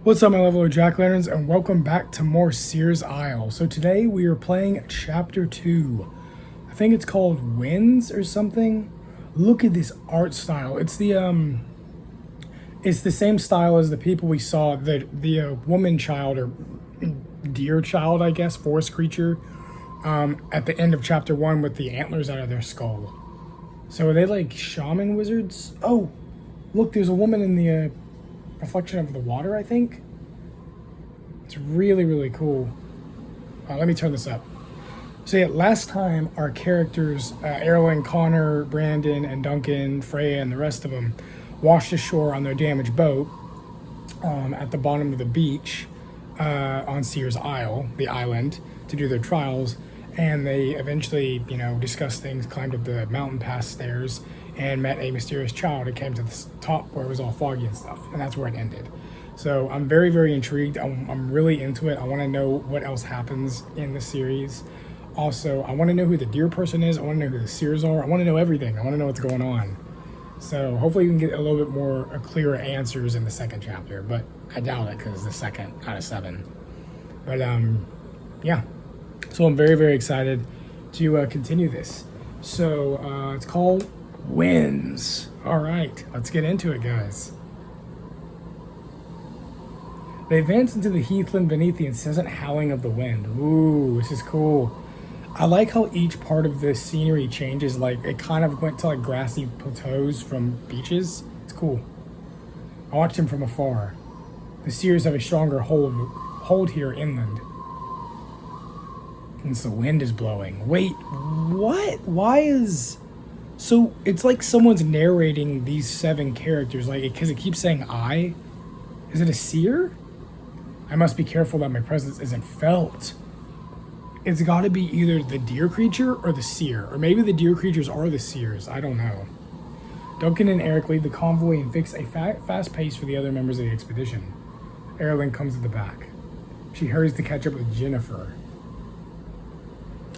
What's up, my lovely JackOLanterns, and welcome back to more Seers Isle. So today we are playing Chapter 2. I think it's called Winds or something. Look at this art style. It's the same style as the people we saw, the woman child or deer child, I guess, forest creature, at the end of Chapter 1 with the antlers out of their skull. So are they like shaman wizards? Oh, look, there's a woman in the reflection of the water, I think. It's really, really cool. Let me turn this up. So yeah, last time our characters, Arlyn, Connor, Brandon, and Duncan, Freya, and the rest of them washed ashore on their damaged boat at the bottom of the beach on Seers Isle, the island, to do their trials. And they eventually, discussed things, climbed up the mountain pass stairs, and met a mysterious child. It came to the top where it was all foggy and stuff, and that's where it ended. So I'm very, very intrigued. I'm really into it. I want to know what else happens in the series. Also, I want to know who the deer person is. I want to know who the Seers are. I want to know everything. I want to know what's going on. So hopefully you can get a little bit more clearer answers in the second chapter, but I doubt it because it's the second out of 7. But yeah. So I'm very, very excited to continue this. So it's called Winds. All right, let's get into it, guys. They advance into the heathland beneath the incessant howling of the wind. Ooh, this is cool. I like how each part of the scenery changes. Like, it kind of went to like grassy plateaus from beaches. It's cool. I watched him from afar. The Seers have a stronger hold here inland. Since the wind is blowing. Wait, what? Why is... So it's like someone's narrating these 7 characters, like, because it keeps saying I. Is it a seer? I must be careful that my presence isn't felt. It's got to be either the deer creature or the seer, or maybe the deer creatures are the seers. I don't know. Duncan and Erik lead the convoy and fix a fast pace for the other members of the expedition. Arlyn comes at the back. She hurries to catch up with Jennevyer.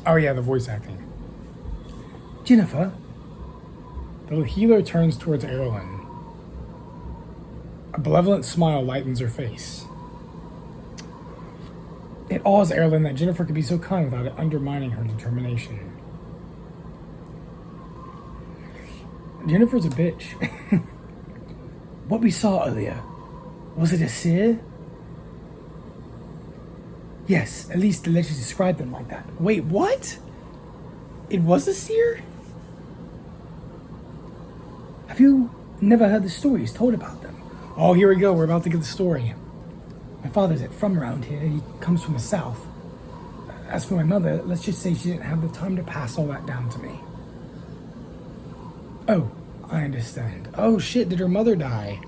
Oh yeah, the voice acting. Jennevyer. The healer turns towards Arlyn. A malevolent smile lightens her face. It awes Arlyn that Jennevyer could be so kind without it undermining her determination. Jennifer's a bitch. What we saw earlier, was it a seer? Yes, at least the legends described them like that. Wait, what? It was a seer? Have you never heard the stories told about them? Oh, here we go. We're about to get the story. My father's from around here. He comes from the south. As for my mother, let's just say she didn't have the time to pass all that down to me. Oh, I understand. Oh shit, did her mother die?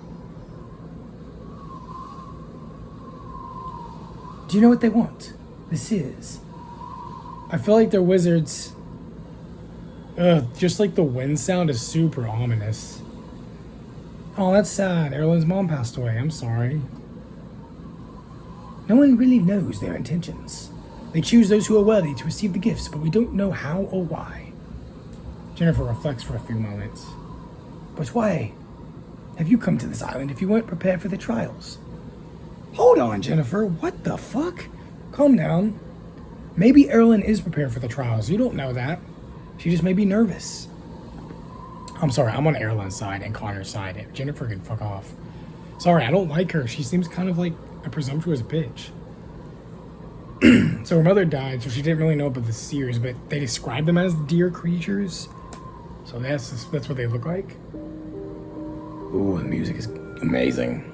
Do you know what they want? The Seers. I feel like they're wizards. Just like the wind sound is super ominous. Oh, that's sad. Arlyn's mom passed away. I'm sorry. No one really knows their intentions. They choose those who are worthy to receive the gifts, but we don't know how or why. Jennevyer reflects for a few moments. But why have you come to this island if you weren't prepared for the trials? Hold on, Jennevyer. What the fuck? Calm down. Maybe Arlyn is prepared for the trials. You don't know that. She just may be nervous. I'm sorry, I'm on Arlyn's side and Connor's side. Jennevyer can fuck off. Sorry, I don't like her. She seems kind of like a presumptuous bitch. So her mother died, so she didn't really know about the Seers, but they described them as deer creatures. So that's what they look like. Ooh, the music is amazing.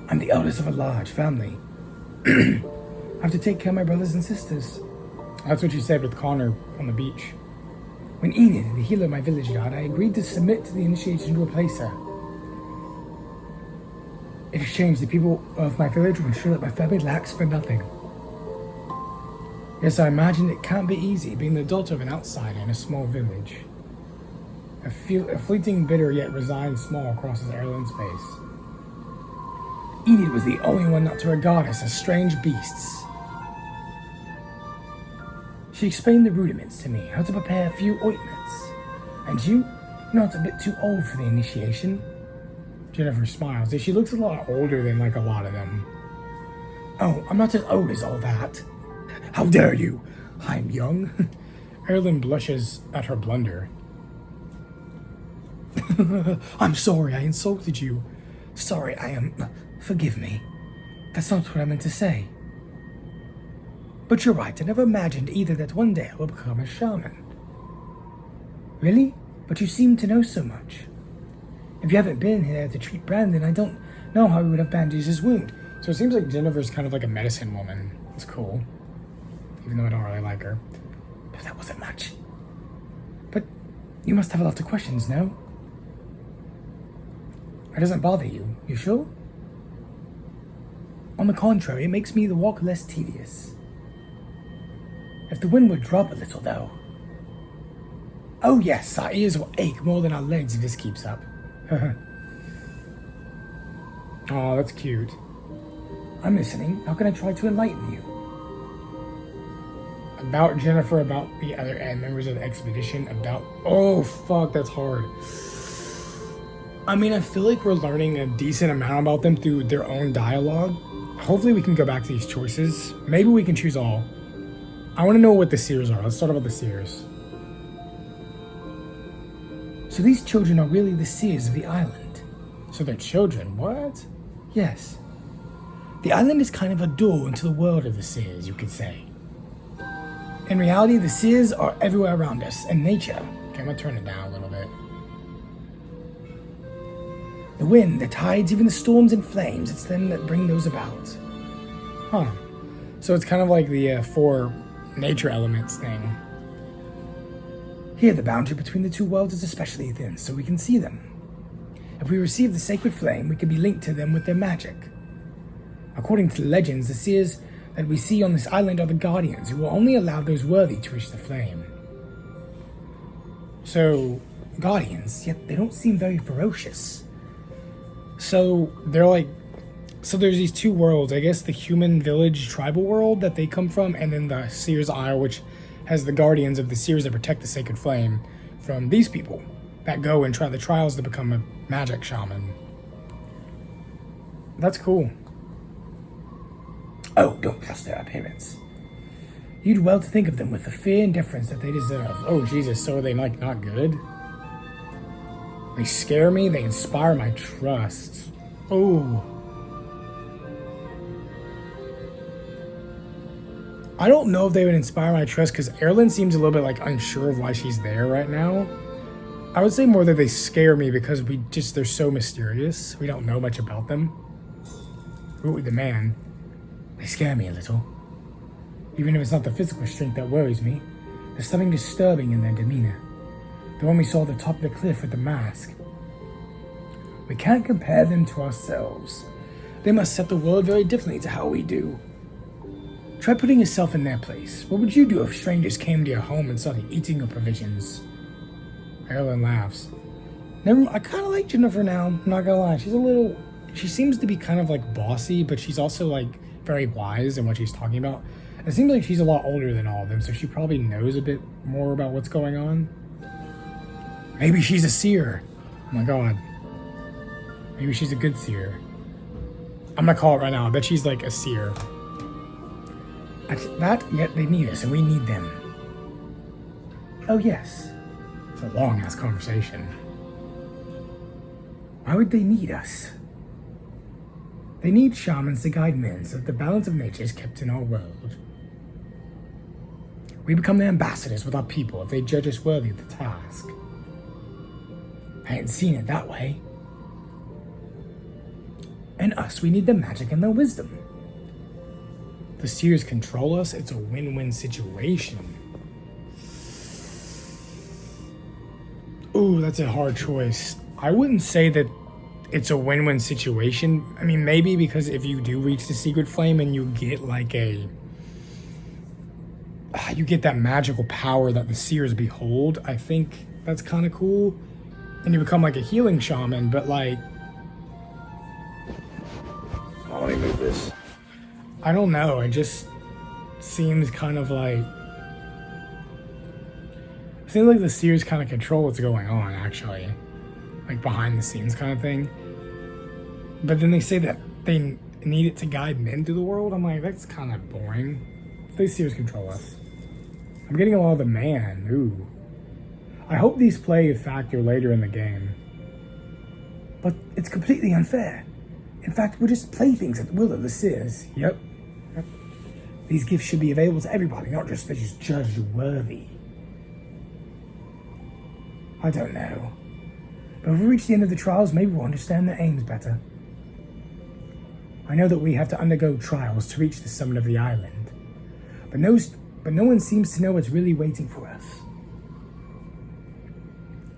I'm the eldest of a large family. I have to take care of my brothers and sisters. That's what she said with Connor on the beach. When Enid, the healer of my village, died, I agreed to submit to the initiation to replace her. In exchange, the people of my village will ensure that my family lacks for nothing. Yes, I imagine it can't be easy being the daughter of an outsider in a small village. A fleeting bitter yet resigned smile crosses Arlyn's face. Enid was the only one not to regard us as strange beasts. She explained the rudiments to me, how to prepare a few ointments. And you're not a bit too old for the initiation. Jennevyer smiles. She looks a lot older than like a lot of them. Oh, I'm not as old as all that. How dare you? I'm young. Arlyn blushes at her blunder. I'm sorry I insulted you. Sorry, I am... Forgive me. That's not what I meant to say. But you're right, I never imagined either that one day I will become a shaman. Really? But you seem to know so much. If you haven't been here to treat Brandon, I don't know how we would have bandaged his wound. So it seems like Jennifer's kind of like a medicine woman. It's cool. Even though I don't really like her. But that wasn't much. But you must have a lot of questions, no? It doesn't bother you, you sure? On the contrary, it makes me the walk less tedious. If the wind would drop a little, though. Oh yes, our ears will ache more than our legs if this keeps up. Oh, that's cute. I'm listening. How can I try to enlighten you? About Jennevyer, about the other AIN members of the expedition, about... Oh, fuck, that's hard. I mean, I feel like we're learning a decent amount about them through their own dialogue. Hopefully we can go back to these choices. Maybe we can choose all. I want to know what the Seers are. Let's start about the Seers. So these children are really the Seers of the island. So they're children, what? Yes. The island is kind of a door into the world of the Seers, you could say. In reality, the Seers are everywhere around us, in nature. Okay, I'm gonna turn it down a little bit. The wind, the tides, even the storms and flames, it's them that bring those about. Huh. So it's kind of like the 4 nature elements thing. Here, the boundary between the two worlds is especially thin, so we can see them. If we receive the sacred flame, we can be linked to them with their magic. According to the legends, the Seers that we see on this island are the guardians, who will only allow those worthy to reach the flame. So, guardians, yet they don't seem very ferocious. So, they're like... So there's these 2 worlds, I guess the human village tribal world that they come from, and then the Seers Isle, which has the guardians of the Seers that protect the sacred flame from these people that go and try the trials to become a magic shaman. That's cool. Oh, don't trust their appearance. You'd well to think of them with the fear and deference that they deserve. Oh, Jesus, so are they, like, not good? They scare me, they inspire my trust. Oh. I don't know if they would inspire my trust, because Arlyn seems a little bit, like, unsure of why she's there right now. I would say more that they scare me because they're so mysterious. We don't know much about them. Ooh, the man. They scare me a little. Even if it's not the physical strength that worries me, there's something disturbing in their demeanor. The one we saw at the top of the cliff with the mask. We can't compare them to ourselves. They must set the world very differently to how we do. Try putting yourself in their place. What would you do if strangers came to your home and started eating your provisions? Arlyn laughs. I kind of like Jennevyer now, I'm not gonna lie. She seems to be kind of like bossy, but she's also like very wise in what she's talking about. It seems like she's a lot older than all of them, so she probably knows a bit more about what's going on. Maybe she's a seer. Oh my god. Maybe she's a good seer. I'm gonna call it right now. I bet she's like a seer. Yet they need us and we need them. Oh yes. It's a long ass conversation. Why would they need us? They need shamans to guide men so that the balance of nature is kept in our world. We become the ambassadors with our people if they judge us worthy of the task. I hadn't seen it that way. And us, we need their magic and their wisdom. The Seers control us, it's a win-win situation. Ooh, that's a hard choice. I wouldn't say that it's a win-win situation. I mean, maybe because if you do reach the secret flame and you get like you get that magical power that the Seers behold, I think that's kind of cool. And you become like a healing shaman, but like, me move this? I don't know. It just seems kind of like... It seems like the Seers kind of control what's going on, actually. Like behind the scenes kind of thing. But then they say that they need it to guide men through the world. I'm like, that's kind of boring. The Seers control us. I'm getting a lot of the man. Ooh. I hope these play a factor later in the game. But it's completely unfair. In fact, we're just playthings at the will of the Seers. Yep. These gifts should be available to everybody, not just those judged worthy. I don't know. But if we reach the end of the trials, maybe we'll understand their aims better. I know that we have to undergo trials to reach the summit of the island. But no one seems to know what's really waiting for us.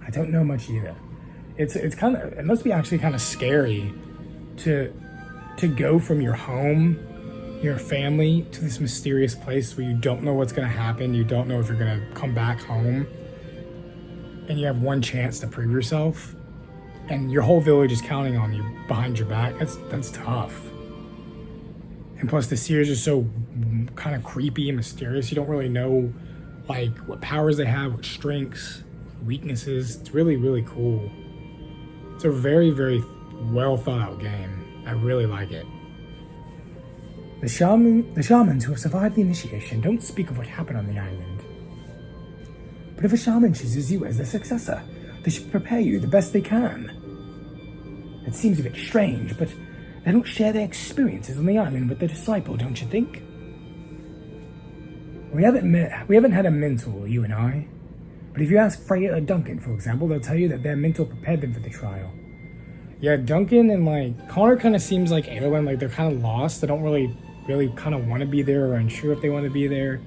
I don't know much either. It's kind of, it must be actually kind of scary to go from your home, your family, to this mysterious place where you don't know what's going to happen. You don't know if you're going to come back home, and you have one chance to prove yourself, and your whole village is counting on you behind your back. That's tough. And plus the Seers are so kind of creepy and mysterious. You don't really know like what powers they have, what strengths, weaknesses. It's really, really cool. It's a very, very well thought out game. I really like it. The shamans who have survived the initiation don't speak of what happened on the island. But if a shaman chooses you as their successor, they should prepare you the best they can. It seems a bit strange, but they don't share their experiences on the island with their disciple, don't you think? We haven't had a mentor, you and I. But if you ask Freya or Duncan, for example, they'll tell you that their mentor prepared them for the trial. Yeah, Duncan and like Connor kind of seems like Arlyn, like they're kind of lost. They don't really kind of want to be there or unsure if they want to be there.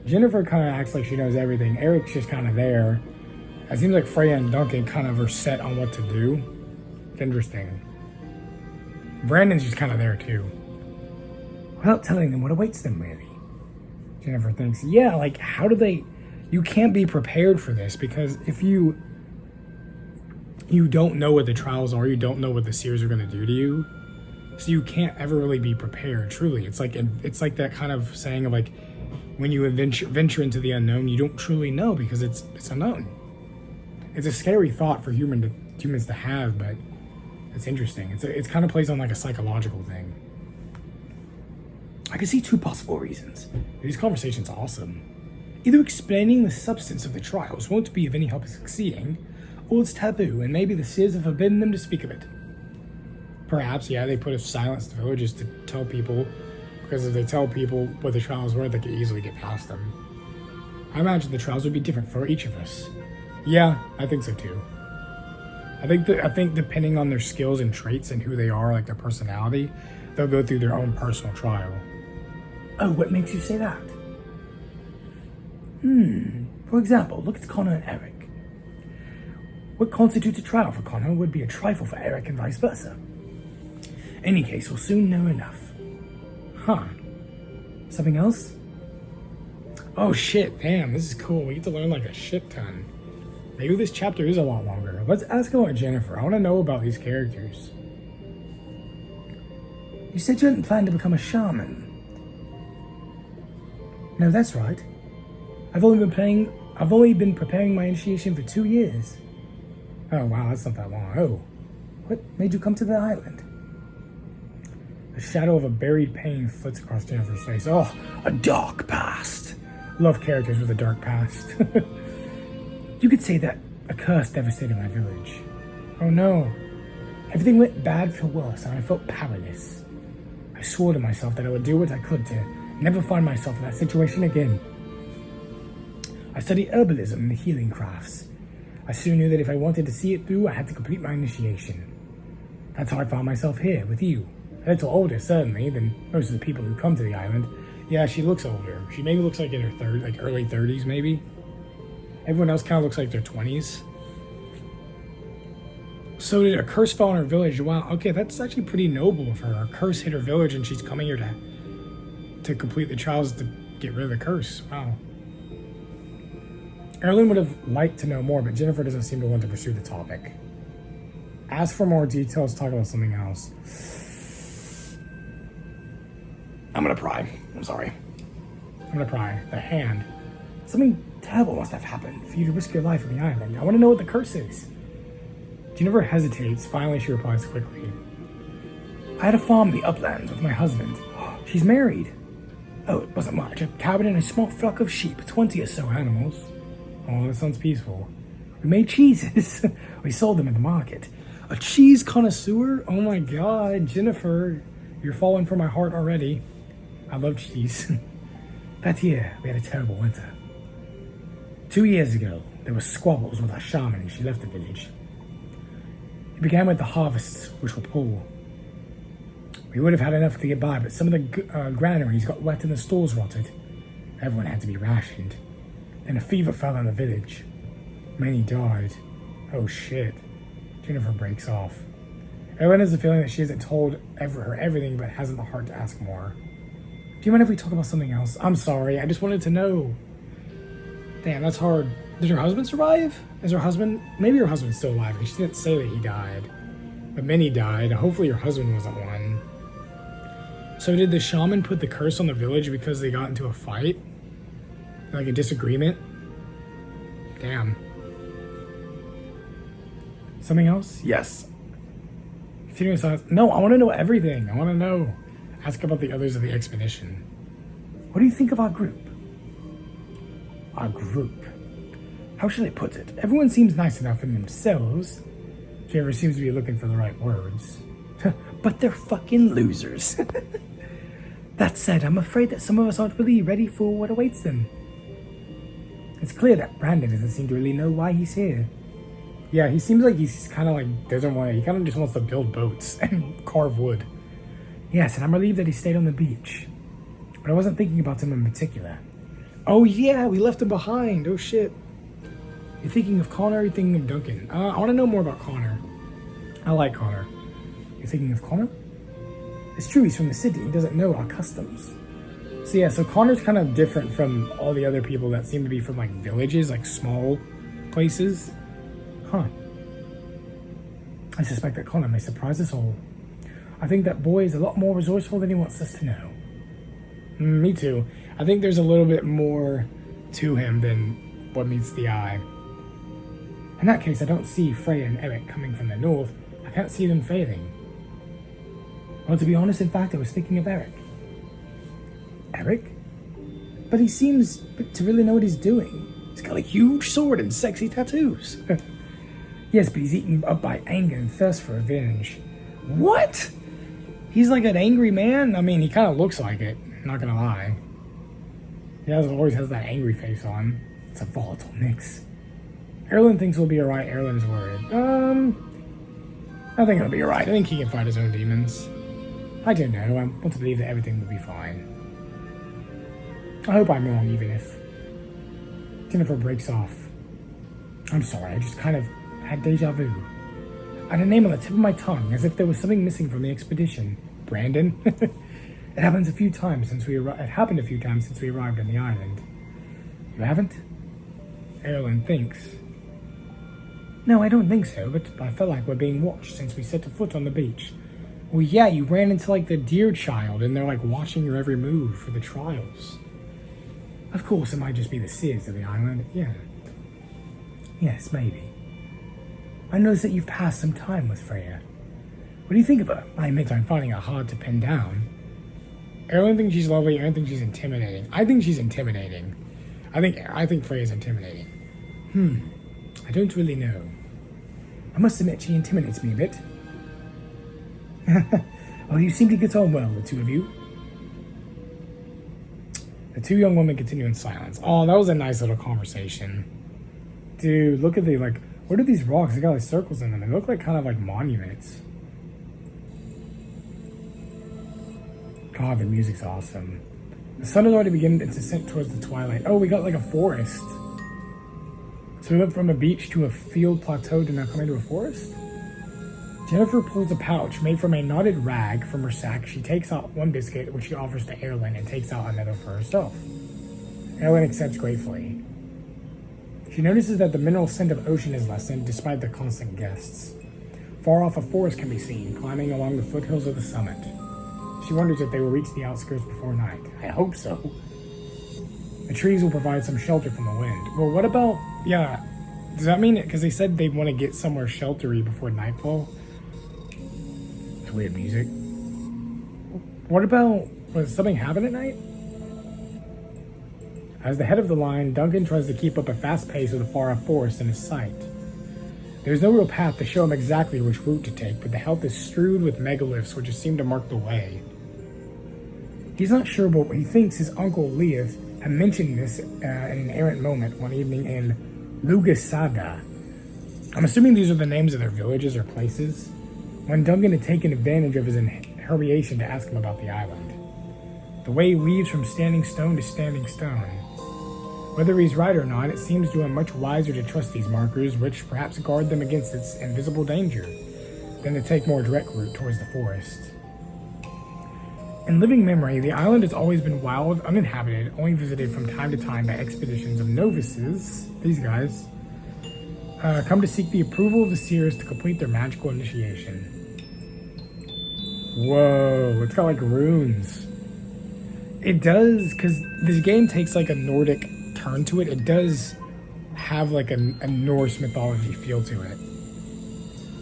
Jennevyer kind of acts like she knows everything. Erik's just kind of there. It seems like Freya and Duncan kind of are set on what to do. It's interesting. Brandon's just kind of there too. Without telling them what awaits them, really. Jennevyer thinks, yeah, like how do they... You can't be prepared for this, because if you don't know what the trials are, you don't know what the Seers are going to do to you, so you can't ever really be prepared, truly. It's like that kind of saying of like, when you venture into the unknown, you don't truly know because it's unknown. It's a scary thought for humans to have, but it's interesting. It's kind of plays on like a psychological thing. I can see two possible reasons. These conversations are awesome. Either explaining the substance of the trials won't be of any help in succeeding, or it's taboo and maybe the Seers have forbidden them to speak of it. Perhaps, yeah, they put a silence to villages to tell people, because if they tell people what the trials were, they could easily get past them. I imagine the trials would be different for each of us. Yeah, I think so too. I think depending on their skills and traits and who they are, like their personality, they'll go through their own personal trial. Oh, what makes you say that? For example, look at Connor and Erik. What constitutes a trial for Connor would be a trifle for Erik and vice versa. Any case, we'll soon know enough. Huh. Something else? Oh shit, damn, this is cool. We get to learn like a shit ton. Maybe this chapter is a lot longer. Let's ask about Jennevyer. I want to know about these characters. You said you hadn't planned to become a shaman. No, that's right. I've only been preparing my initiation for 2 years. Oh wow, that's not that long. Oh, what made you come to the island? The shadow of a buried pain flits across Jennifer's face. Oh, a dark past. Love characters with a dark past. You could say that a curse devastated my village. Oh no. Everything went bad for worse and I felt powerless. I swore to myself that I would do what I could to never find myself in that situation again. I studied herbalism and the healing crafts. I soon knew that if I wanted to see it through, I had to complete my initiation. That's how I found myself here, with you. A little older, certainly, than most of the people who come to the island. Yeah, she looks older. She maybe looks like in her early 30s, maybe. Everyone else kind of looks like their 20s. So did a curse fall on her village? Wow, okay, that's actually pretty noble of her. A curse hit her village and she's coming here to complete the trials to get rid of the curse. Wow. Arlyn would have liked to know more, but Jennevyer doesn't seem to want to pursue the topic. Ask for more details, talk about something else. I'm gonna pry. I'm sorry. I'm gonna pry. The hand. Something terrible must have happened for you to risk your life on the island. I want to know what the curse is. Jennevyer hesitates. Finally, she replies quickly. I had a farm in the uplands with my husband. She's married. Oh, it wasn't much. A cabin and a small flock of sheep. 20 or so animals. Oh, that sounds peaceful. We made cheeses. We sold them at the market. A cheese connoisseur? Oh my god, Jennevyer. You're falling for my heart already. I love cheese. That year, we had a terrible winter. 2 years ago, there were squabbles with our shaman and she left the village. It began with the harvests, which were poor. We would have had enough to get by, but some of the granaries got wet and the stores rotted. Everyone had to be rationed. Then a fever fell on the village. Many died. Oh shit. Jennevyer breaks off. Arlyn has the feeling that she hasn't told her everything, but hasn't the heart to ask more. Do you mind if we talk about something else? I'm sorry, I just wanted to know. Damn, that's hard. Did her husband survive? Is her husband... Maybe her husband's still alive, because she didn't say that he died. But many died. Hopefully her husband wasn't one. So did the shaman put the curse on the village because they got into a fight? Like a disagreement? Damn. Something else? Yes. Continuing silence. No, I want to know everything. I want to know. Ask about the others of the expedition. What do you think of our group? Our group? How should I put it? Everyone seems nice enough in themselves. Jennevyer seems to be looking for the right words. But they're fucking losers. That said, I'm afraid that some of us aren't really ready for what awaits them. It's clear that Brandon doesn't seem to really know why he's here. Yeah, he seems like he's kind of like doesn't want to. He kind of just wants to build boats and carve wood. Yes, and I'm relieved that he stayed on the beach. But I wasn't thinking about him in particular. Oh yeah, we left him behind. Oh shit. You're thinking of Connor or you're thinking of Duncan? I want to know more about Connor. I like Connor. You're thinking of Connor? It's true, he's from the city. He doesn't know our customs. So yeah, so Connor's kind of different from all the other people that seem to be from like villages, like small places. Huh. I suspect that Connor may surprise us all. I think that boy is a lot more resourceful than he wants us to know. Me too. I think there's a little bit more to him than what meets the eye. In that case, I don't see Freya and Erik coming from the north. I can't see them failing. Well, to be honest, in fact, I was thinking of Erik. Erik? But he seems to really know what he's doing. He's got a huge sword and sexy tattoos. Yes, but he's eaten up by anger and thirst for revenge. What? He's like an angry man? I mean, he kind of looks like it, not gonna lie. He always has that angry face on. It's a volatile mix. Arlyn thinks we'll be alright. Arlyn is worried. I think it'll be alright. I think he can fight his own demons. I don't know. I want to believe that everything will be fine. I hope I'm wrong, even if Jennevyer breaks off. I'm sorry, I just kind of had deja vu. I had a name on the tip of my tongue, as if there was something missing from the expedition. Brandon? It happened a few times since we arrived on the island. You haven't? Arlyn thinks. No, I don't think so, but I felt like we're being watched since we set foot on the beach. Well, yeah, you ran into like the deer child, and they're like watching your every move for the trials. Of course, it might just be the Seers of the island. Yeah. Yes, maybe. I noticed that you've passed some time with Freya. What do you think of her? I admit I'm finding her hard to pin down. Arlyn thinks she's lovely. I think she's intimidating. I think she's intimidating. I think Freya's intimidating. I don't really know. I must admit she intimidates me a bit. Well, you seem to get on well, the two of you. The two young women continue in silence. Oh, that was a nice little conversation. Dude, look at the, like, what are these rocks? They got like circles in them. They look like kind of like monuments. God, the music's awesome. The sun is already beginning its ascent towards the twilight. Oh, we got like a forest. So we went from a beach to a field plateau to now come into a forest? Jennevyer pulls a pouch made from a knotted rag from her sack. She takes out one biscuit, which she offers to Arlyn, and takes out another for herself. Arlyn accepts gratefully. She notices that the mineral scent of ocean is lessened despite the constant guests. Far off, a forest can be seen, climbing along the foothills of the summit. She wonders if they will reach the outskirts before night. I hope so. The trees will provide some shelter from the wind. Well, what about... Yeah, does that mean... Because they said they want to get somewhere sheltery before nightfall. It's weird music. What about... Was something happen at night? As the head of the line, Duncan tries to keep up a fast pace with the far-off forest in his sight. There's no real path to show him exactly which route to take, but the heath is strewed with megaliths which just seem to mark the way. He's not sure, but he thinks his uncle Leith had mentioned this in an errant moment one evening in Lugasada. I'm assuming these are the names of their villages or places, when Duncan had taken advantage of his inebriation to ask him about the island. The way he weaves from standing stone to standing stone. Whether he's right or not, it seems to him much wiser to trust these markers, which perhaps guard them against its invisible danger, than to take more direct route towards the forest. In living memory, the island has always been wild, uninhabited, only visited from time to time by expeditions of novices, these guys, come to seek the approval of the Seers to complete their magical initiation. Whoa, it's got like runes. It does, because this game takes like a Nordic turn to it. It does have like a Norse mythology feel to it.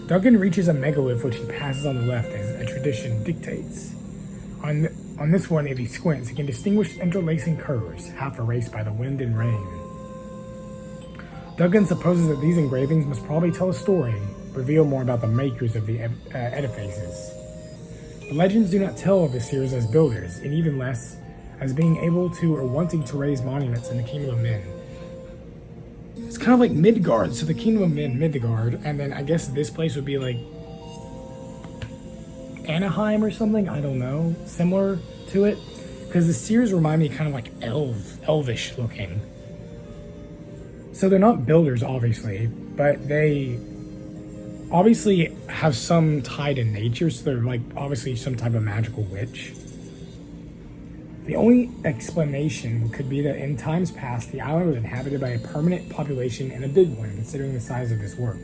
Duncan reaches a megalith which he passes on the left as a tradition dictates. On this one, if he squints, he can distinguish interlacing curves, half erased by the wind and rain. Duncan supposes that these engravings must probably tell a story, reveal more about the makers of the edifices. The legends do not tell of the Seers as builders, and even less as being able to or wanting to raise monuments in the Kingdom of Men. It's kind of like Midgard, so the Kingdom of Men, Midgard, and then I guess this place would be like Anaheim or something, I don't know, similar to it, because the Seers remind me kind of like elvish looking. So they're not builders, obviously, but they obviously have some tie to nature, so they're like obviously some type of magical witch. The only explanation could be that in times past, the island was inhabited by a permanent population and a big one, considering the size of this work.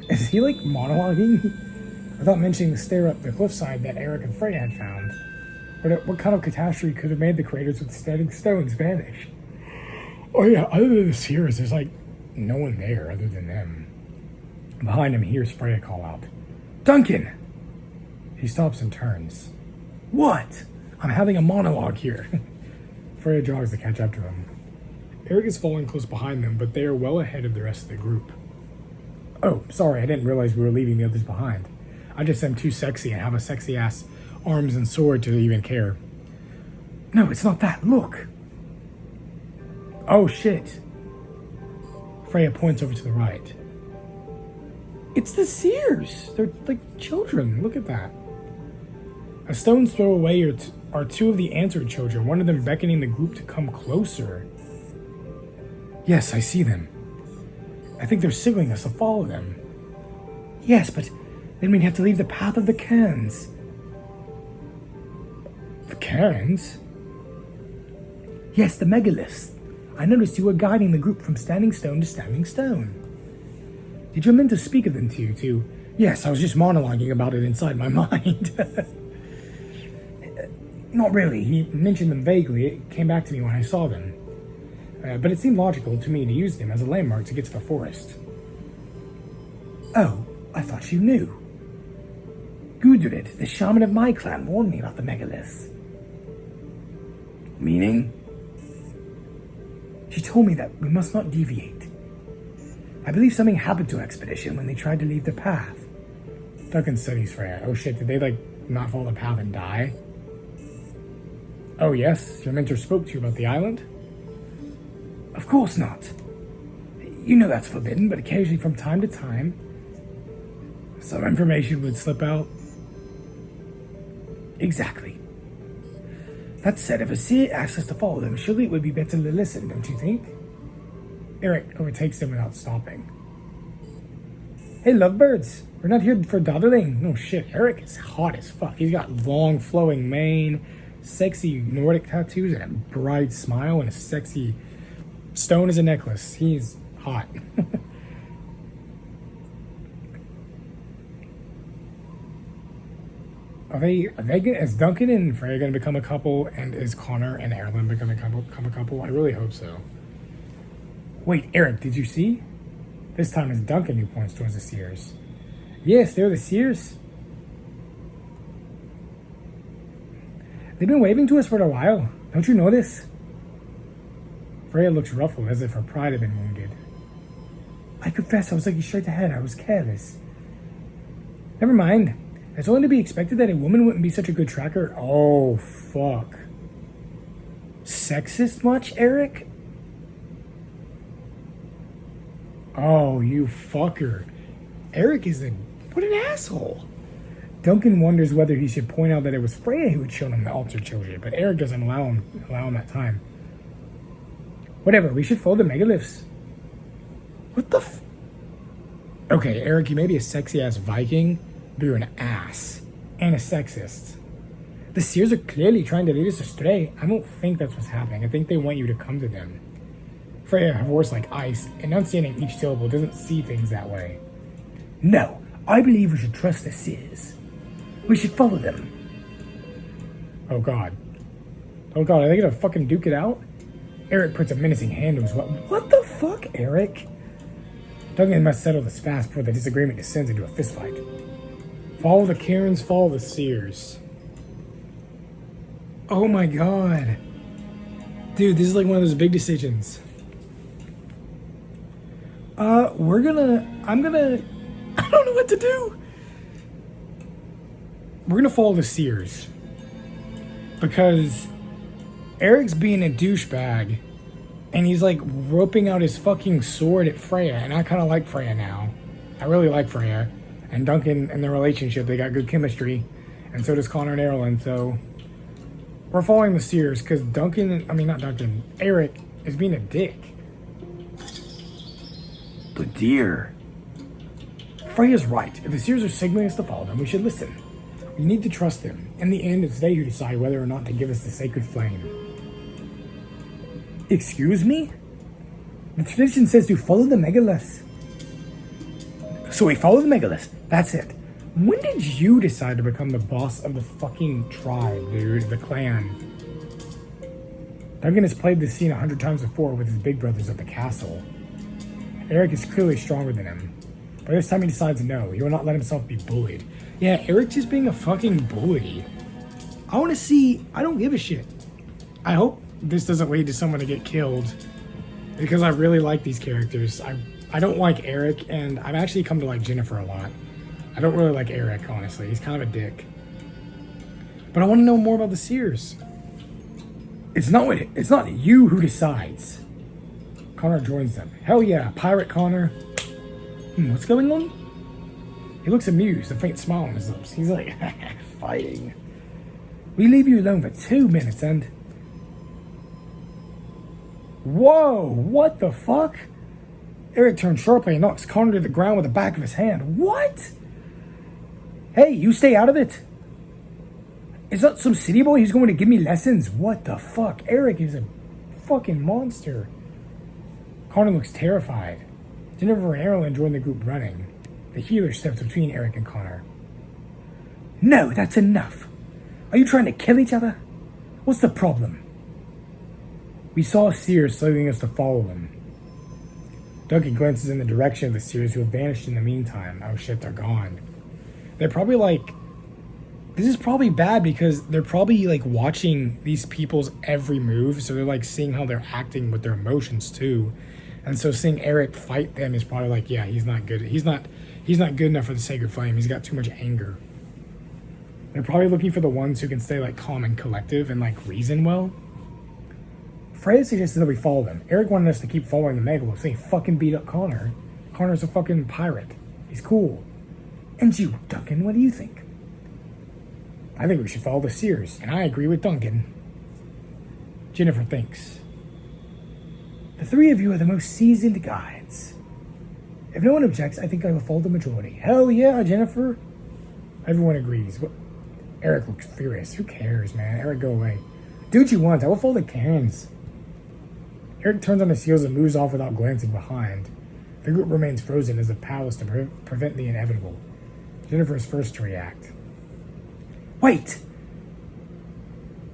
Is he like monologuing? Without mentioning the stair up the cliffside that Erik and Freya had found. What kind of catastrophe could have made the craters with standing stones vanish? Oh yeah, other than the Seers, there's like no one there other than them. Behind him, he hears Freya call out, "Duncan!" He stops and turns. "What? I'm having a monologue here." Freya jogs to catch up to him. Erik is following close behind them, but they are well ahead of the rest of the group. "Oh, sorry, I didn't realize we were leaving the others behind. I just am too sexy and have a sexy-ass arms and sword to even care." "No, it's not that. Look." "Oh, shit." Freya points over to the right. It's the Seers. They're like children. Look at that. A stone's throw away are two of the antler children, one of them beckoning the group to come closer. "Yes, I see them. I think they're signaling us to follow them." "Yes, but then we'd have to leave the path of the cairns." "The cairns?" "Yes, the megaliths. I noticed you were guiding the group from standing stone to standing stone." "Did you mean to speak of them to you too?" "Yes, I was just monologuing about it inside my mind." "Not really. He mentioned them vaguely. It came back to me when I saw them. But it seemed logical to me to use them as a landmark to get to the forest." "Oh, I thought you knew. Gudrid, the shaman of my clan, warned me about the megaliths." "Meaning?" "She told me that we must not deviate. I believe something happened to our expedition when they tried to leave the path." Duncan studies Freya. Oh shit, did they like not follow the path and die? "Oh yes, your mentor spoke to you about the island?" "Of course not. You know that's forbidden, but occasionally from time to time, some information would slip out." "Exactly. That said, if a seer asks us to follow them, surely it would be better to listen, don't you think?" Erik overtakes him without stopping. "Hey, lovebirds, we're not here for dawdling." No shit, Erik is hot as fuck. He's got long flowing mane, sexy Nordic tattoos, and a bright smile, and a sexy stone as a necklace. He's hot. Is Duncan and Freya going to become a couple, and is Connor and Arlyn become a couple? I really hope so. Wait, Erik, did you see? This time it's Duncan who points towards the Seers. Yes, they're the Seers. They've been waving to us for a while. Don't you notice? Freya looks ruffled, as if her pride had been wounded. I confess I was looking straight ahead. I was careless. Never mind. It's only to be expected that a woman wouldn't be such a good tracker. Oh, fuck. Sexist much, Erik? Oh, you fucker. Erik is what an asshole. Duncan wonders whether he should point out that it was Freya who had shown him the altered children, but Erik doesn't allow him that time. Whatever, we should follow the megaliths. What the Okay, Erik, you may be a sexy-ass Viking, but you're an ass. And a sexist. The Seers are clearly trying to lead us astray. I don't think that's what's happening. I think they want you to come to them. Freya, her voice like ice, enunciating each syllable, doesn't see things that way. No, I believe we should trust the Seers. We should follow them. Oh god. Oh god, are they gonna fucking duke it out? Erik puts a menacing hand to his What the fuck, Erik? Duncan must settle this fast before the disagreement descends into a fistfight. Follow the Cairns, follow the Seers. Oh my god. Dude, this is like one of those big decisions. I don't know what to do. We're gonna follow the Seers. Because Erik's being a douchebag. And he's like roping out his fucking sword at Freya. And I kind of like Freya now. I really like Freya. And Duncan and their relationship, they got good chemistry. And so does Connor and Arlyn. So we're following the Seers because Erik is being a dick. The deer. Freya's right. If the Seers are signaling us to follow them, we should listen. We need to trust them. In the end, it's they who decide whether or not to give us the sacred flame. Excuse me? The tradition says to follow the megaliths. So we follow the megaliths. That's it. When did you decide to become the boss of the fucking tribe, dude? The clan? Duncan has played this scene 100 times before with his big brothers at the castle. Erik is clearly stronger than him. But this time he decides no. He will not let himself be bullied. Yeah, Erik's just being a fucking bully. I want to see... I don't give a shit. I hope this doesn't lead to someone to get killed. Because I really like these characters. I don't like Erik, and I've actually come to like Jennevyer a lot. I don't really like Erik, honestly. He's kind of a dick. But I want to know more about the Seers. It's not you who decides. Connor joins them. Hell yeah, Pirate Connor. What's going on? He looks amused, a faint smile on his lips. He's like, fighting. We leave you alone for 2 minutes and... Whoa, what the fuck? Erik turns sharply and knocks Connor to the ground with the back of his hand. What? Hey, you stay out of it. Is that some city boy who's going to give me lessons? What the fuck? Erik is a fucking monster. Connor looks terrified. Jennevyer and Arlyn join the group running. The healer steps between Erik and Connor. No, that's enough. Are you trying to kill each other? What's the problem? We saw Seers slugging us to follow them. Duncan glances in the direction of the Seers who have vanished in the meantime. Oh shit, they're gone. They're probably like... This is probably bad because they're probably like watching these people's every move. So they're like seeing how they're acting with their emotions too. And so seeing Erik fight them is probably like, yeah, he's not good. He's not good enough for the sacred flame. He's got too much anger. They're probably looking for the ones who can stay like calm and collective and like reason well. Freya suggested that we follow them. Erik wanted us to keep following the megaliths. So he fucking beat up Connor. Connor's a fucking pirate. He's cool. And you, Duncan, what do you think? I think we should follow the Seers, and I agree with Duncan. Jennevyer thinks. The three of you are the most seasoned guides. If no one objects, I think I will follow the majority. Hell yeah, Jennevyer. Everyone agrees. Erik looks furious. Who cares, man? Erik, go away. Do what you want. I will follow the Cairns. Erik turns on his heels and moves off without glancing behind. The group remains frozen as a palace to prevent the inevitable. Jennevyer is first to react. Wait!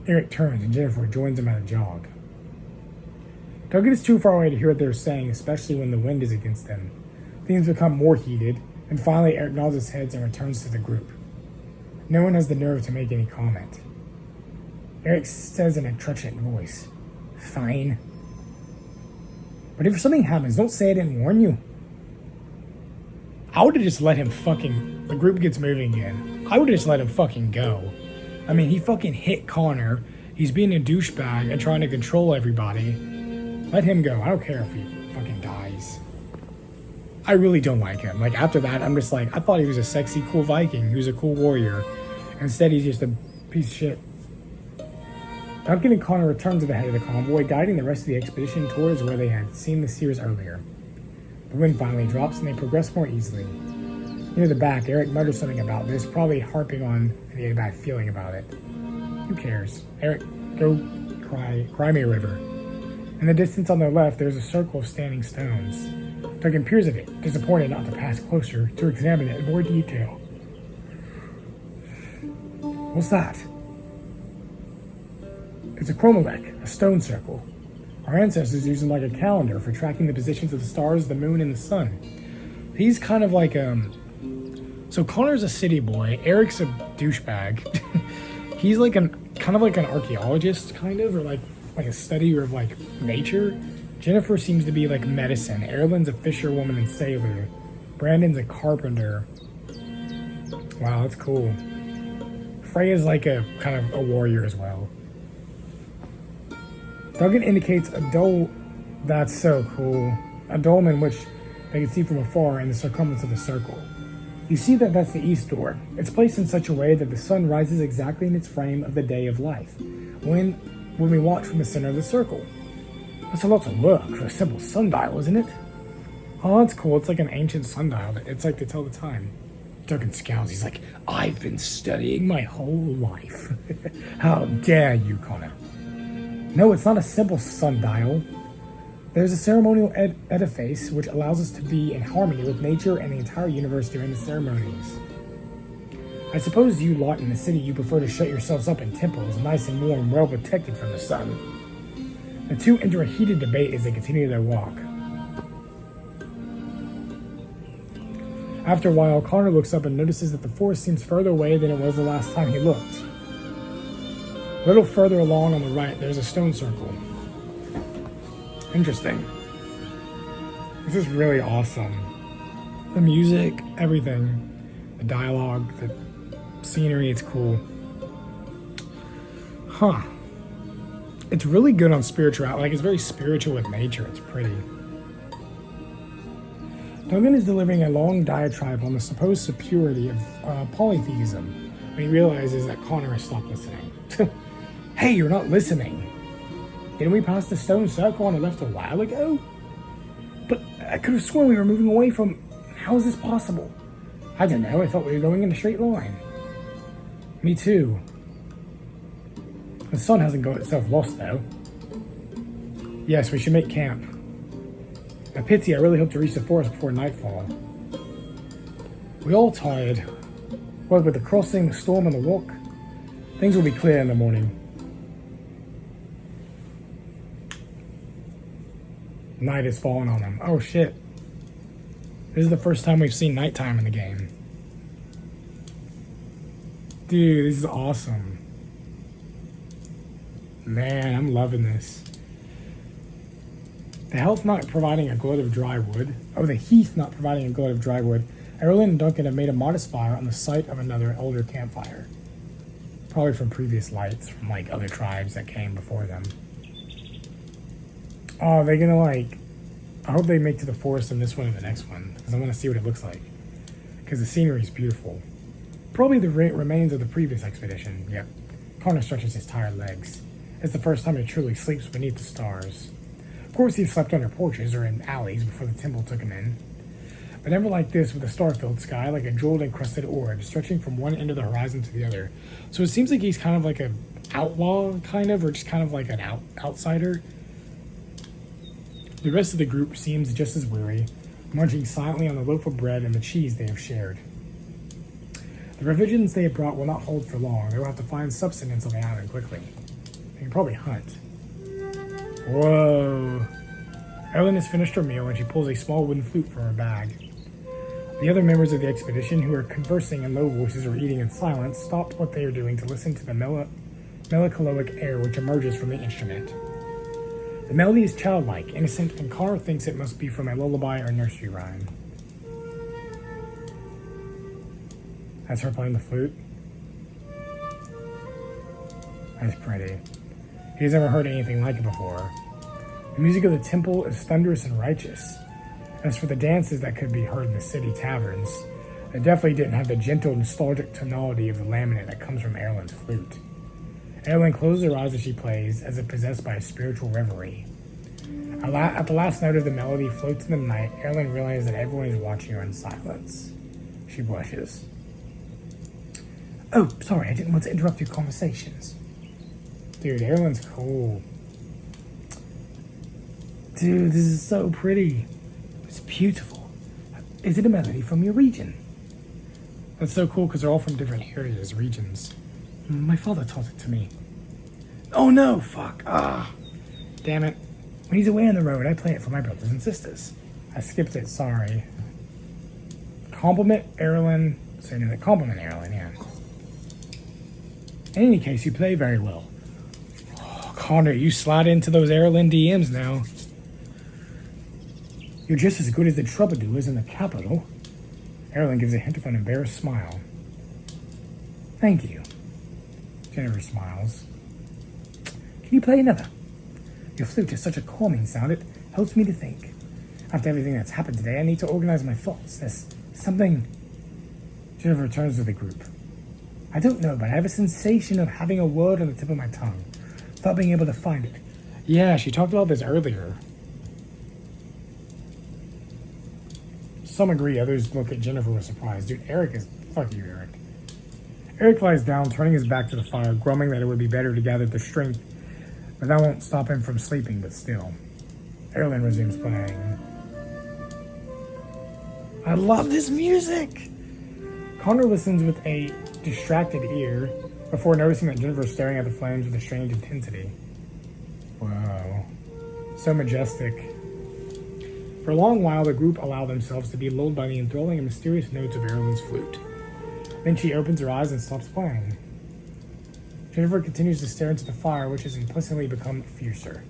Erik turns and Jennevyer joins him at a jog. Duncan is too far away to hear what they're saying, especially when the wind is against them. Things become more heated, and finally Erik nods his head and returns to the group. No one has the nerve to make any comment. Erik says in a truculent voice, "Fine. But if something happens, don't say I didn't warn you." I would have just let him the group gets moving again. I would have just let him fucking go. I mean, he fucking hit Connor. He's being a douchebag and trying to control everybody. Let him go. I don't care if he fucking dies. I really don't like him. Like, after that, I'm just like, I thought he was a sexy, cool Viking. He was a cool warrior. Instead, he's just a piece of shit. Duncan and Connor return to the head of the convoy, guiding the rest of the expedition towards where they had seen the Seers earlier. The wind finally drops and they progress more easily. Near the back, Erik mutters something about this, probably harping on and he had a bad feeling about it. Who cares? Erik, go cry me a river. In the distance on their left, there's a circle of standing stones. Duncan peers at it, disappointed not to pass closer to examine it in more detail. What's that? It's a chromolech, a stone circle. Our ancestors used them like a calendar for tracking the positions of the stars, the moon, and the sun. He's kind of like so Connor's a city boy, Erik's a douchebag. He's like kind of like an archaeologist, kind of, or like a studier of like nature. Jennevyer seems to be like medicine. Arlyn's a fisherwoman and sailor. Brandon's a carpenter. Wow, that's cool. Freya's like a kind of a warrior as well. Duncan indicates a dome. That's so cool. A dome in which they can see from afar in the circumference of the circle. You see that's the east door. It's placed in such a way that the sun rises exactly in its frame of the day of life, when we watch from the center of the circle. That's a lot to look for a simple sundial, isn't it? Oh, that's cool. It's like an ancient sundial. It's like to tell the time. Duncan scowls. He's like, I've been studying my whole life. How dare you, Connor? No, it's not a simple sundial. There's a ceremonial edifice which allows us to be in harmony with nature and the entire universe during the ceremonies. I suppose you lot in the city, you prefer to shut yourselves up in temples, nice and warm, well protected from the sun. The two enter a heated debate as they continue their walk. After a while, Connor looks up and notices that the forest seems further away than it was the last time he looked. A little further along on the right, there's a stone circle. Interesting. This is really awesome. The music, everything. The dialogue, the scenery, it's cool. Huh. It's really good on spirituality. Like, it's very spiritual with nature. It's pretty. Duncan is delivering a long diatribe on the supposed superiority of polytheism when he realizes that Connor has stopped listening. Hey, you're not listening. Didn't we pass the stone circle on the left a while ago? But I could have sworn we were moving away from... How is this possible? I don't know, I thought we were going in a straight line. Me too. The sun hasn't got itself lost, though. Yes, we should make camp. A pity, I really hope to reach the forest before nightfall. We all tired. What with the crossing, the storm, and the walk? Things will be clear in the morning. Night has fallen on them. Oh shit. This is the first time we've seen nighttime in the game. Dude, this is awesome. Man, I'm loving this. The heath not providing a glut of dry wood. Oh, the heath not providing a glut of dry wood. Arlyn and Duncan have made a modest fire on the site of another older campfire. Probably from previous lights from like other tribes that came before them. Oh, they're gonna like... I hope they make to the forest in this one and the next one, because I want to see what it looks like. Because the scenery is beautiful. Probably the remains of the previous expedition. Yep. Connor stretches his tired legs. It's the first time he truly sleeps beneath the stars. Of course, he slept under porches or in alleys before the temple took him in. But never like this, with a star-filled sky like a jeweled-encrusted orb stretching from one end of the horizon to the other. So it seems like he's kind of like an outlaw, kind of, or just kind of like an outsider. The rest of the group seems just as weary, munching silently on the loaf of bread and the cheese they have shared. The provisions they have brought will not hold for long. They will have to find subsistence on the island quickly. They can probably hunt. Whoa. Arlyn has finished her meal and she pulls a small wooden flute from her bag. The other members of the expedition, who are conversing in low voices or eating in silence, stop what they are doing to listen to the melancholic air which emerges from the instrument. The melody is childlike, innocent, and Connor thinks it must be from a lullaby or nursery rhyme. That's her playing the flute. That's pretty. He's never heard anything like it before. The music of the temple is thunderous and righteous. As for the dances that could be heard in the city taverns, they definitely didn't have the gentle, nostalgic tonality of the laminate that comes from Arlyn's flute. Arlyn closes her eyes as she plays, as if possessed by a spiritual reverie. At the last note of the melody floats in the night, Arlyn realizes that everyone is watching her in silence. She blushes. Oh, sorry, I didn't want to interrupt your conversations. Dude, Arlyn's cool. Dude, this is so pretty. It's beautiful. Is it a melody from your region? That's so cool because they're all from different areas, regions. My father taught it to me. Oh no, fuck. Damn it. When he's away on the road, I play it for my brothers and sisters. I skipped it, sorry. Compliment Arlyn. Compliment Arlyn, yeah. In any case, you play very well. Oh, Connor, you slide into those Arlyn DMs now. You're just as good as the troubadours in the capital. Arlyn gives a hint of an embarrassed smile. Thank you. Jennevyer smiles. Can you play another? Your flute is such a calming sound, it helps me to think. After everything that's happened today, I need to organize my thoughts. There's something... Jennevyer turns to the group. I don't know, but I have a sensation of having a word on the tip of my tongue, without being able to find it. Yeah, she talked about this earlier. Some agree, others look at Jennevyer with surprise. Dude, Erik is... Fuck you, Erik. Erik lies down, turning his back to the fire, grumbling that it would be better to gather the strength, but that won't stop him from sleeping, but still. Arlyn resumes playing. I love this music! Connor listens with a distracted ear before noticing that Jennevyer is staring at the flames with a strange intensity. Wow. So majestic. For a long while, the group allow themselves to be lulled by the enthralling and mysterious notes of Arlyn's flute. Then she opens her eyes and stops playing. Jennevyer continues to stare into the fire, which has implicitly become fiercer.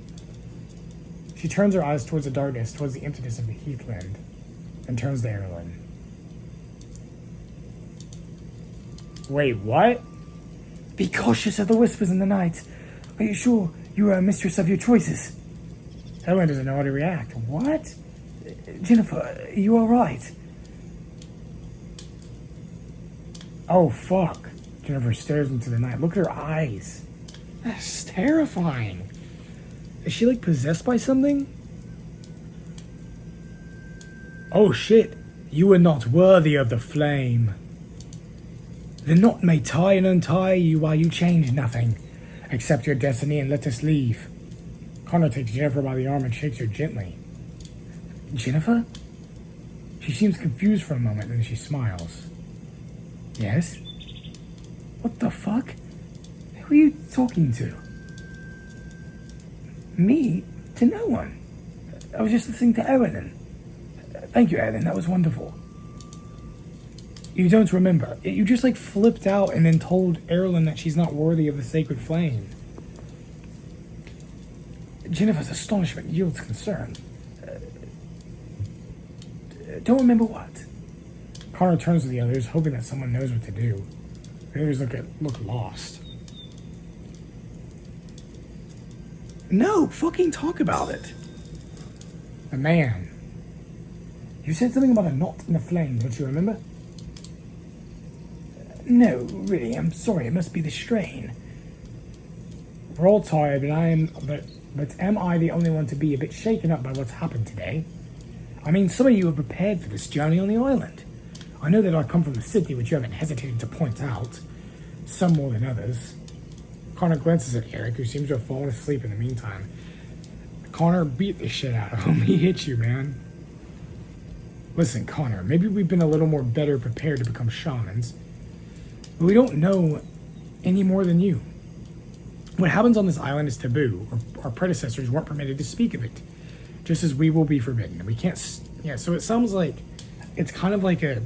She turns her eyes towards the darkness, towards the emptiness of the heathland, and turns to Arlyn. Wait, what? Be cautious of the whispers in the night. Are you sure you are a mistress of your choices? Arlyn doesn't know how to react. What? Jennevyer, are you alright? Oh, fuck. Jennevyer stares into the night. Look at her eyes. That's terrifying. Is she, like, possessed by something? Oh, shit. You are not worthy of the flame. The knot may tie and untie you while you change nothing. Accept your destiny and let us leave. Connor takes Jennevyer by the arm and shakes her gently. Jennevyer? She seems confused for a moment, then she smiles. Yes? What the fuck? Who are you talking to? Me? To no one. I was just listening to Arlyn. Thank you, Arlyn. That was wonderful. You don't remember. You just, like, flipped out and then told Arlyn that she's not worthy of the sacred flame. Jennifer's astonishment yields concern. Don't remember what? Connor turns to the others, hoping that someone knows what to do. The others look lost. No, fucking talk about it. The man. You said something about a knot in the flame, don't you remember? No, really, I'm sorry, it must be the strain. We're all tired, but am I the only one to be a bit shaken up by what's happened today? I mean, some of you are prepared for this journey on the island. I know that I come from the city, which you haven't hesitated to point out. Some more than others. Connor glances at Erik, who seems to have fallen asleep in the meantime. Connor, beat the shit out of him. He hit you, man. Listen, Connor, maybe we've been a little more better prepared to become shamans. But we don't know any more than you. What happens on this island is taboo. Our predecessors weren't permitted to speak of it, just as we will be forbidden. We can't, yeah, so it sounds like it's kind of like a,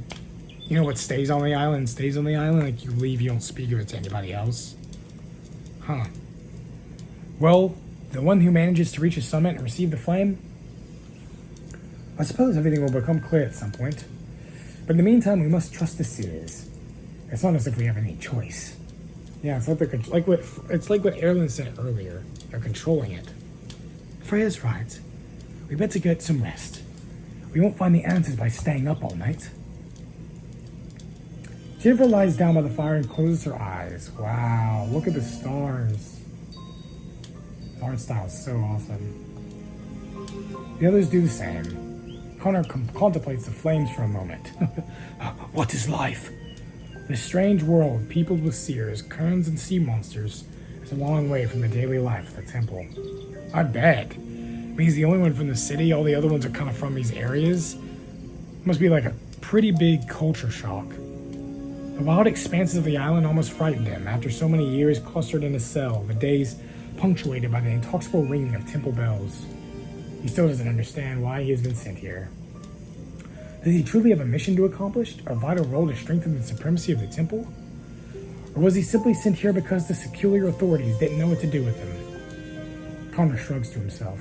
you know, what stays on the island stays on the island. Like you leave, you don't speak of it to anybody else. Huh. Well, the one who manages to reach a summit and receive the flame, I suppose everything will become clear at some point. But in the meantime, we must trust the Seers. It's not as if we have any choice. Yeah, it's like what Arlyn said earlier. They're controlling it. Freya's right. We better get some rest. We won't find the answers by staying up all night. Jennevyer lies down by the fire and closes her eyes. Wow, look at the stars. The art style is so awesome. The others do the same. Connor contemplates the flames for a moment. What is life? This strange world, peopled with seers, kerns, and sea monsters, is a long way from the daily life of the temple. I bet. He's the only one from the city. All the other ones are kind of from these areas. Must be like a pretty big culture shock. The wild expanses of the island almost frightened him. After so many years clustered in a cell, the days punctuated by the intoxicable ringing of temple bells. He still doesn't understand why he has been sent here. Does he truly have a mission to accomplish? A vital role to strengthen the supremacy of the temple? Or was he simply sent here because the secular authorities didn't know what to do with him? Connor shrugs to himself.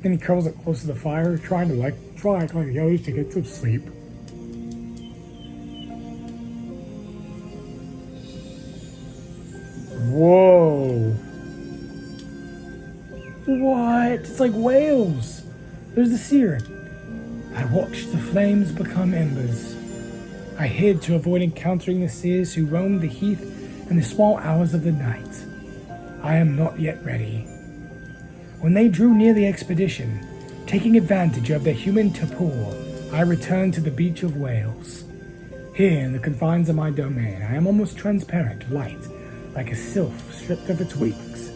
Then he curls up close to the fire, trying like the others to get some sleep. Whoa. What? It's like whales. There's the seer. I watched the flames become embers. I hid to avoid encountering the seers who roamed the heath in the small hours of the night. I am not yet ready. When they drew near the expedition, taking advantage of their human torpor, I returned to the beach of Wales. Here, in the confines of my domain, I am almost transparent, light, like a sylph stripped of its wings.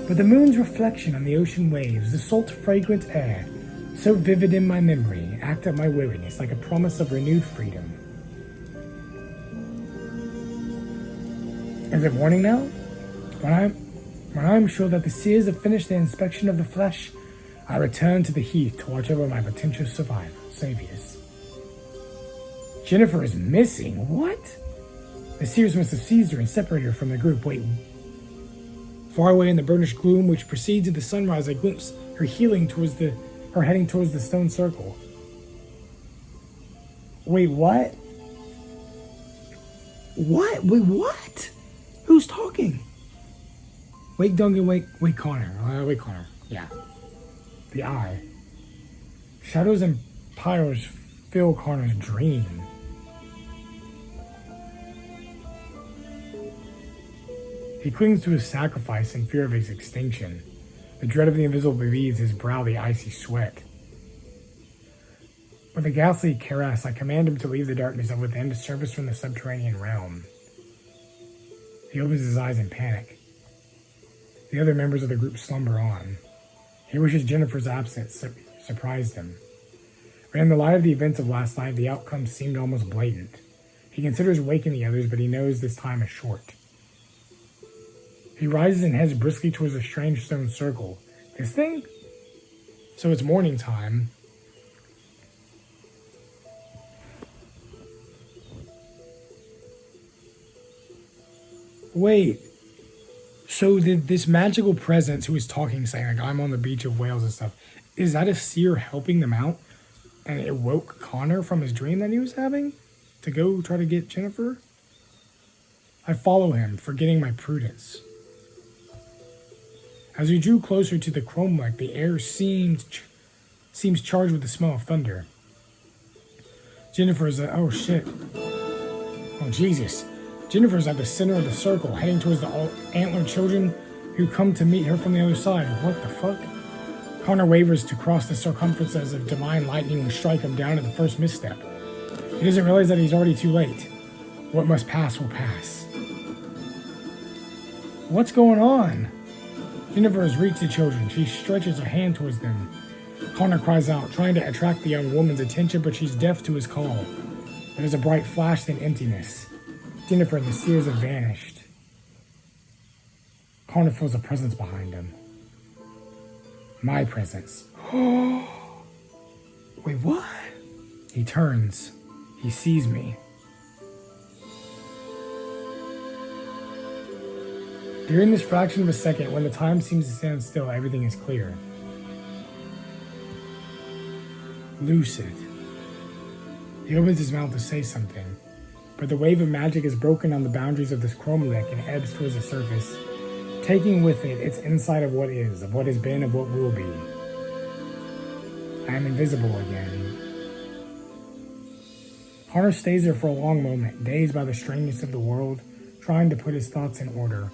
But the moon's reflection on the ocean waves, the salt fragrant air, so vivid in my memory, act at my weariness like a promise of renewed freedom. Is it morning now? When I am sure that the seers have finished their inspection of the flesh, I return to the heath to watch over my potential saviors. Jennevyer is missing? What? The seers must have seized her and separated her from the group. Wait. Far away in the burnished gloom which precedes the sunrise, I glimpse her heading towards the stone circle. Wait, what? What? Wait, what? Who's talking? Wake Duncan, wake Connor. Wake Connor. Yeah. The eye. Shadows and pyres fill Connor's dream. He clings to his sacrifice in fear of his extinction. The dread of the invisible beads his brow the icy sweat. With a ghastly caress, I command him to leave the darkness of within to service from the subterranean realm. He opens his eyes in panic. The other members of the group slumber on. He wishes Jennifer's absence surprised him. But in the light of the events of last night, the outcome seemed almost blatant. He considers waking the others, but he knows this time is short. He rises and heads briskly towards a strange stone circle. This thing? So it's morning time. Wait. So this magical presence who was talking, saying, like, I'm on the beach of Wales and stuff, is that a seer helping them out? And it woke Connor from his dream that he was having to go try to get Jennevyer? I follow him, forgetting my prudence. As we drew closer to the chrome lake, the air seems charged with the smell of thunder. Jennevyer is oh shit. Oh Jesus. Jennevyer is at the center of the circle, heading towards the antler children who come to meet her from the other side. What the fuck? Connor wavers to cross the circumference as if divine lightning will strike him down at the first misstep. He doesn't realize that he's already too late. What must pass will pass. What's going on? Jennevyer has reached the children. She stretches her hand towards them. Connor cries out, trying to attract the young woman's attention, but she's deaf to his call. There is a bright flash, then emptiness. Jennevyer and the Seers have vanished. Connor feels a presence behind him. My presence. Wait, what? He turns. He sees me. During this fraction of a second, when the time seems to stand still, everything is clear. Lucid. He opens his mouth to say something, but the wave of magic is broken on the boundaries of this chrome lick and ebbs towards the surface, taking with it its insight of what is, of what has been, of what will be. I am invisible again. Connor stays there for a long moment, dazed by the strangeness of the world, trying to put his thoughts in order.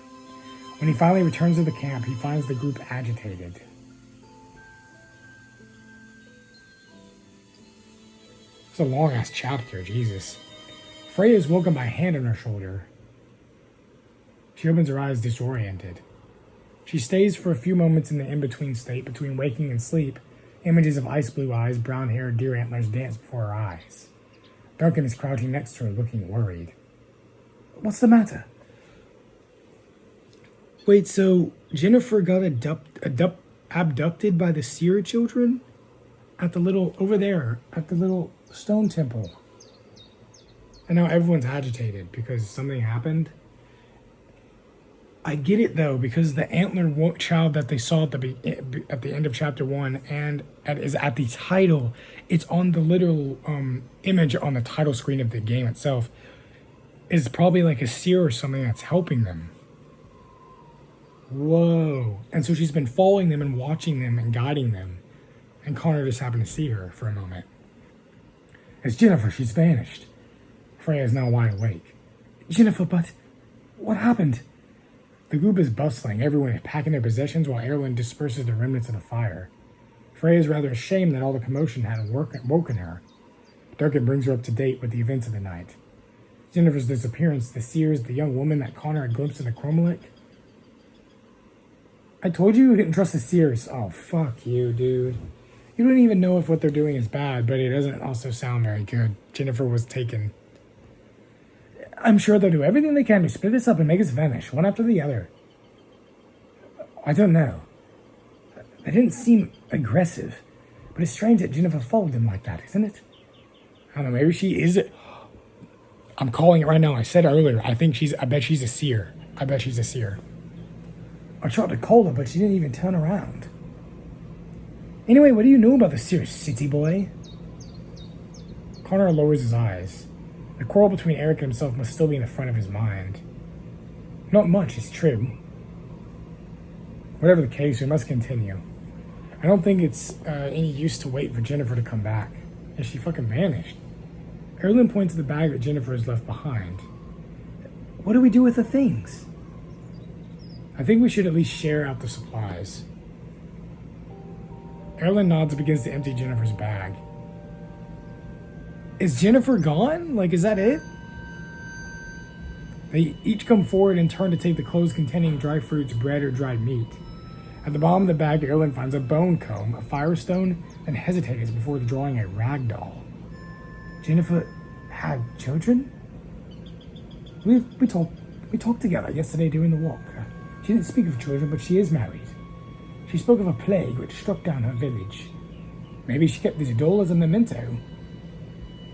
When he finally returns to the camp, he finds the group agitated. It's a long-ass chapter, Jesus. Freya is woken by a hand on her shoulder. She opens her eyes disoriented. She stays for a few moments in the in-between state between waking and sleep. Images of ice blue eyes, brown hair, deer antlers dance before her eyes. Duncan is crouching next to her, looking worried. What's the matter? Wait, so Jennevyer got abducted by the Seer children? At the little, over there, at the little stone temple. And now everyone's agitated because something happened. I get it though, because the antler child that they saw at the end of chapter 1 and is at the title, it's on the literal image on the title screen of the game itself, is probably like a seer or something that's helping them. Whoa. And so she's been following them and watching them and guiding them. And Connor just happened to see her for a moment. It's Jennevyer, she's vanished. Freya is now wide awake. Jennevyer, but what happened? The group is bustling, everyone is packing their possessions while Arlyn disperses the remnants of the fire. Freya is rather ashamed that all the commotion had woken her. Duncan brings her up to date with the events of the night. Jennifer's disappearance, the Seers, the young woman that Connor had glimpsed in the chromalic. I told you couldn't trust the Seers. Oh, fuck you, dude. You don't even know if what they're doing is bad, but it doesn't also sound very good. Jennevyer was taken. I'm sure they'll do everything they can to split us up and make us vanish, one after the other. I don't know. They didn't seem aggressive, but it's strange that Jennevyer followed them like that, isn't it? I don't know, maybe she is. I'm calling it right now. I said earlier, I bet she's a Seer. I bet she's a Seer. I tried to call her, but she didn't even turn around. Anyway, what do you know about the Seers, city boy? Connor lowers his eyes. The quarrel between Erik and himself must still be in the front of his mind. Not much, it's true. Whatever the case, we must continue. I don't think it's any use to wait for Jennevyer to come back. And she fucking vanished. Arlyn points to the bag that Jennevyer has left behind. What do we do with the things? I think we should at least share out the supplies. Arlyn nods and begins to empty Jennifer's bag. Is Jennevyer gone? Like, is that it? They each come forward and turn to take the clothes containing dry fruits, bread, or dried meat. At the bottom of the bag, Arlyn finds a bone comb, a firestone, and hesitates before drawing a rag doll. Jennevyer had children? We talked together yesterday during the walk. She didn't speak of children, but she is married. She spoke of a plague which struck down her village. Maybe she kept this doll as a memento.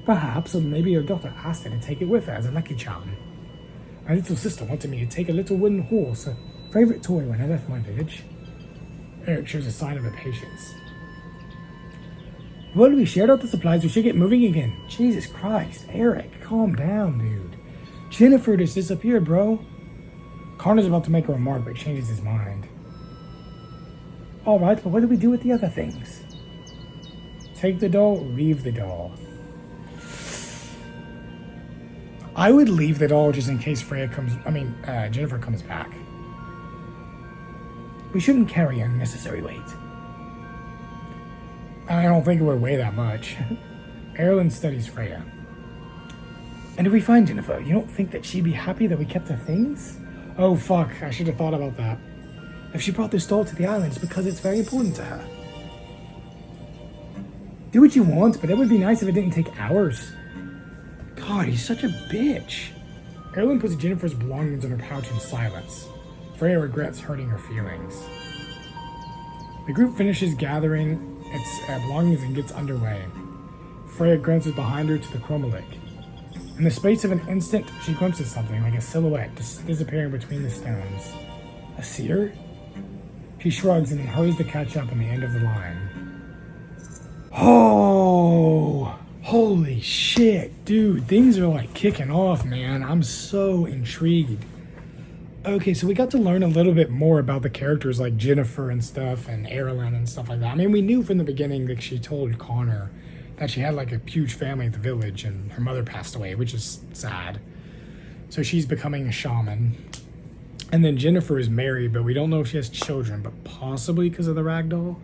Perhaps, or maybe her daughter asked her to take it with her as a lucky charm. My little sister wanted me to take a little wooden horse, a favorite toy when I left my village. Erik shows a sign of impatience. Well, we shared out the supplies, we should get moving again. Jesus Christ, Erik, calm down, dude. Jennevyer just disappeared, bro. Connor's about to make a remark, but changes his mind. Alright, but what do we do with the other things? Take the doll, leave the doll. I would leave the doll just in case Jennevyer comes back. We shouldn't carry unnecessary weight. I don't think it would weigh that much. Arlyn studies Freya. And if we find Jennevyer, you don't think that she'd be happy that we kept her things? Oh fuck, I should have thought about that. If she brought this doll to the island, it's because it's very important to her. Do what you want, but it would be nice if it didn't take hours. God, he's such a bitch. Arlyn puts Jennifer's belongings in her pouch in silence. Freya regrets hurting her feelings. The group finishes gathering its belongings and gets underway. Freya glances behind her to the chromalic. In the space of an instant, she glimpses something like a silhouette disappearing between the stones. A seer? She shrugs and then hurries to catch up on the end of the line. Oh! Holy shit, dude. Things are like kicking off, man. I'm so intrigued. Okay, so we got to learn a little bit more about the characters like Jennevyer and stuff and Arlyn and stuff like that. I mean, we knew from the beginning that she told Connor that she had like a huge family at the village and her mother passed away, which is sad. So she's becoming a shaman. And then Jennevyer is married, but we don't know if she has children, but possibly because of the ragdoll.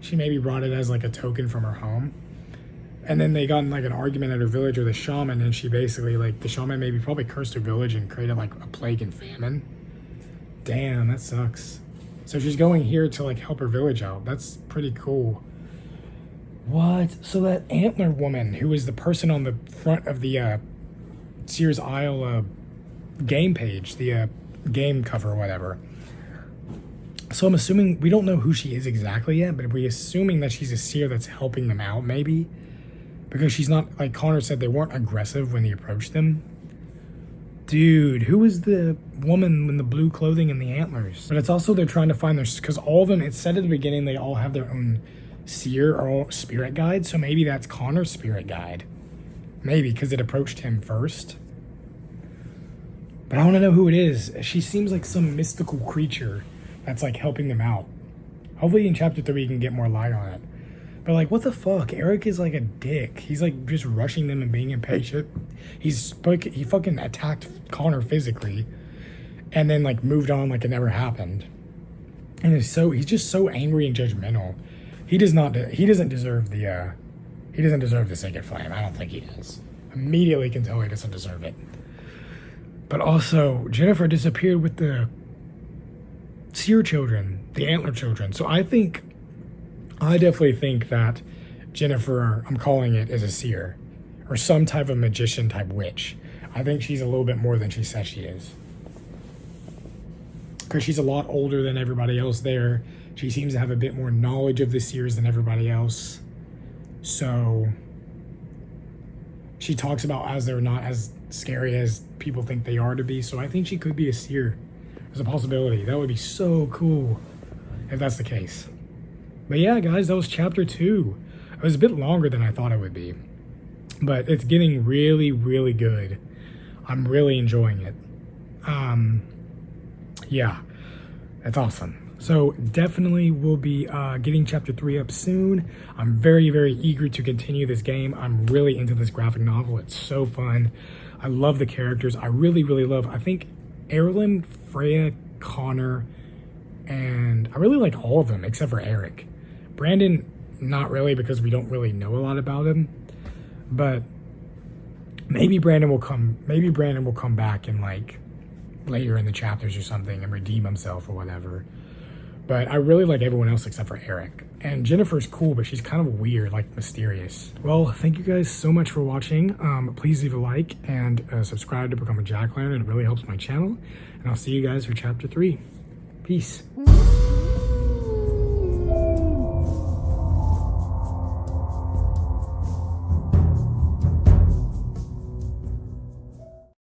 She maybe brought it as like a token from her home. And then they got in like an argument at her village with the shaman, and she basically like, the shaman maybe probably cursed her village and created like a plague and famine. Damn, that sucks. So she's going here to like help her village out. That's pretty cool. What? So that antler woman who is the person on the front of the Seers Isle game page, the game cover or whatever. So I'm assuming, we don't know who she is exactly yet, but we're assuming that she's a seer that's helping them out maybe. Because she's not, like Connor said, they weren't aggressive when they approached them. Dude, who is the woman in the blue clothing and the antlers? But it's also they're trying to find their, because all of them, it said at the beginning they all have their own seer or spirit guide, so maybe that's Connor's spirit guide. Maybe, because it approached him first. But I want to know who it is. She seems like some mystical creature that's like helping them out. Hopefully in chapter 3 we can get more light on it. But like, what the fuck? Erik is like a dick. He's like just rushing them and being impatient. He fucking attacked Connor physically and then like moved on like it never happened. And he's just so angry and judgmental. He doesn't deserve the Sacred Flame. I don't think he does. Immediately can tell he doesn't deserve it. But also, Jennevyer disappeared with the seer children, the antler children. So I definitely think that Jennevyer, I'm calling it, is a seer. Or some type of magician type witch. I think she's a little bit more than she says she is. Because she's a lot older than everybody else there. She seems to have a bit more knowledge of the seers than everybody else. So she talks about as they're not as scary as people think they are to be. So I think she could be a seer. There's a possibility. That would be so cool if that's the case. But yeah, guys, that was chapter 2. It was a bit longer than I thought it would be. But it's getting really, really good. I'm really enjoying it. Yeah, that's awesome. So definitely we'll be getting chapter 3 up soon. I'm very, very eager to continue this game. I'm really into this graphic novel. It's so fun. I love the characters. I really, really love, I think, Arlyn, Freya, Connor, and I really like all of them except for Erik. Brandon, not really, because we don't really know a lot about him. But maybe Brandon will come back in like later in the chapters or something and redeem himself or whatever. But I really like everyone else except for Erik. And Jennifer's cool, but she's kind of weird, like mysterious. Well, thank you guys so much for watching. Please leave a like and subscribe to become a JackOLantern. It really helps my channel. And I'll see you guys for chapter 3. Peace.